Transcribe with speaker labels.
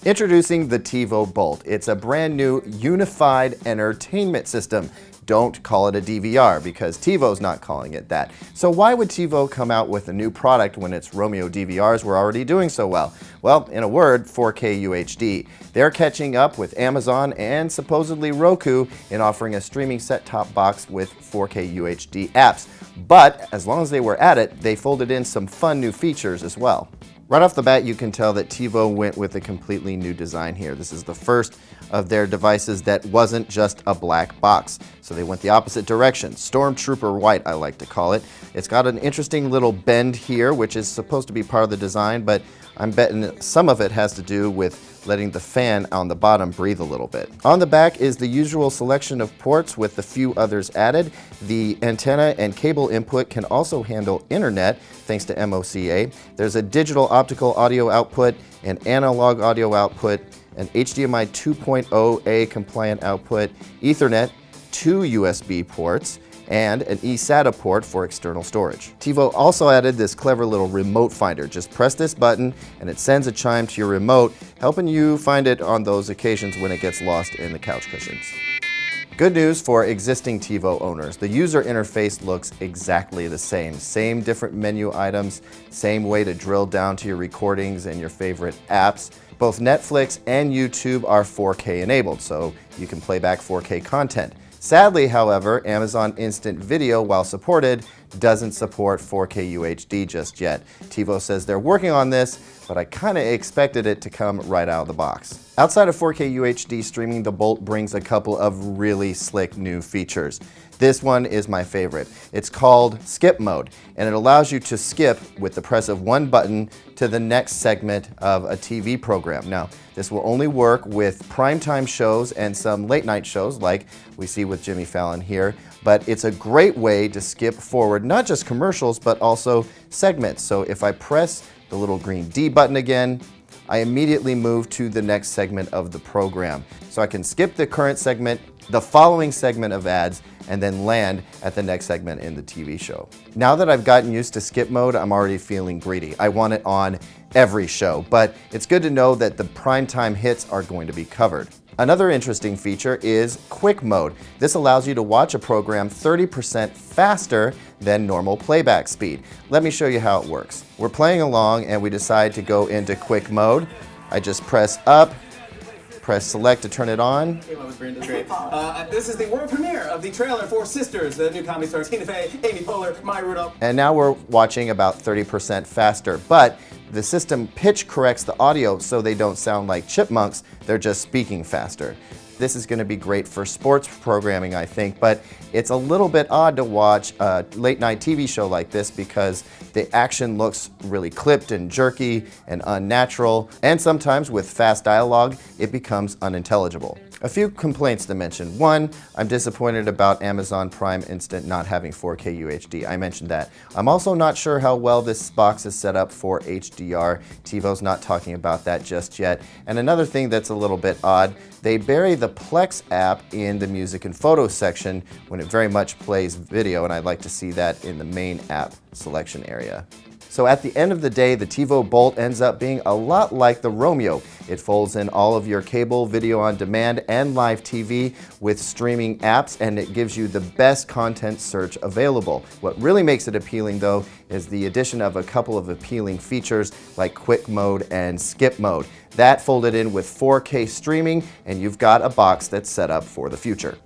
Speaker 1: Introducing the TiVo Bolt. It's a brand new unified entertainment system. Don't call it a DVR because TiVo's not calling it that. So why would TiVo come out with a new product when its Romeo DVRs were already doing so well? Well, in a word, 4K UHD. They're catching up with Amazon and supposedly Roku in offering a streaming set-top box with 4K UHD apps. But as long as they were at it, they folded in some fun new features as well. Right off the bat, you can tell that TiVo went with a completely new design here. This is the first of their devices that wasn't just a black box. So they went the opposite direction. Stormtrooper white, I like to call it. It's got an interesting little bend here, which is supposed to be part of the design, but I'm betting some of it has to do with letting the fan on the bottom breathe a little bit. On the back is the usual selection of ports with a few others added. The antenna and cable input can also handle internet thanks to MOCA. There's a digital optical audio output, an analog audio output, an HDMI 2.0A compliant output, Ethernet, 2 USB ports, and an eSATA port for external storage. TiVo also added this clever little remote finder. Just press this button and it sends a chime to your remote, helping you find it on those occasions when it gets lost in the couch cushions. Good news for existing TiVo owners. The user interface looks exactly the same. Same different menu items, same way to drill down to your recordings and your favorite apps. Both Netflix and YouTube are 4K enabled, so you can play back 4K content. Sadly, however, Amazon Instant Video, while supported, doesn't support 4K UHD just yet. TiVo says they're working on this, but I kinda expected it to come right out of the box. Outside of 4K UHD streaming, the Bolt brings a couple of really slick new features. This one is my favorite. It's called Skip Mode, and it allows you to skip with the press of one button to the next segment of a TV program. Now, this will only work with primetime shows and some late night shows like we see with Jimmy Fallon here, but it's a great way to skip forward, not just commercials, but also segments. So if I press the little green D button again, I immediately move to the next segment of the program. So I can skip the current segment, the following segment of ads, and then land at the next segment in the TV show. Now that I've gotten used to skip mode, I'm already feeling greedy. I want it on every show, but it's good to know that the primetime hits are going to be covered. Another interesting feature is Quick Mode. This allows you to watch a program 30% faster than normal playback speed. Let me show you how it works. We're playing along and we decide to go into Quick Mode. I just press up, press select to turn it on.
Speaker 2: This is the world premiere of the trailer for Sisters, the new comedy stars Tina Fey, Amy Poehler, Maya Rudolph.
Speaker 1: And now we're watching about 30% faster, but the system pitch corrects the audio so they don't sound like chipmunks, they're just speaking faster. This is going to be great for sports programming, I think, but it's a little bit odd to watch a late night TV show like this because the action looks really clipped and jerky and unnatural, and sometimes with fast dialogue, it becomes unintelligible. A few complaints to mention. One, I'm disappointed about Amazon Prime Instant not having 4K UHD. I mentioned that. I'm also not sure how well this box is set up for HDR. TiVo's not talking about that just yet. And another thing that's a little bit odd, they bury the Plex app in the music and photos section when it very much plays video, and I'd like to see that in the main app selection area. So at the end of the day, the TiVo Bolt ends up being a lot like the Romeo. It folds in all of your cable, video on demand, and live TV with streaming apps, and it gives you the best content search available. What really makes it appealing, though, is the addition of a couple of appealing features like Quick Mode and Skip Mode. That folded in with 4K streaming, and you've got a box that's set up for the future.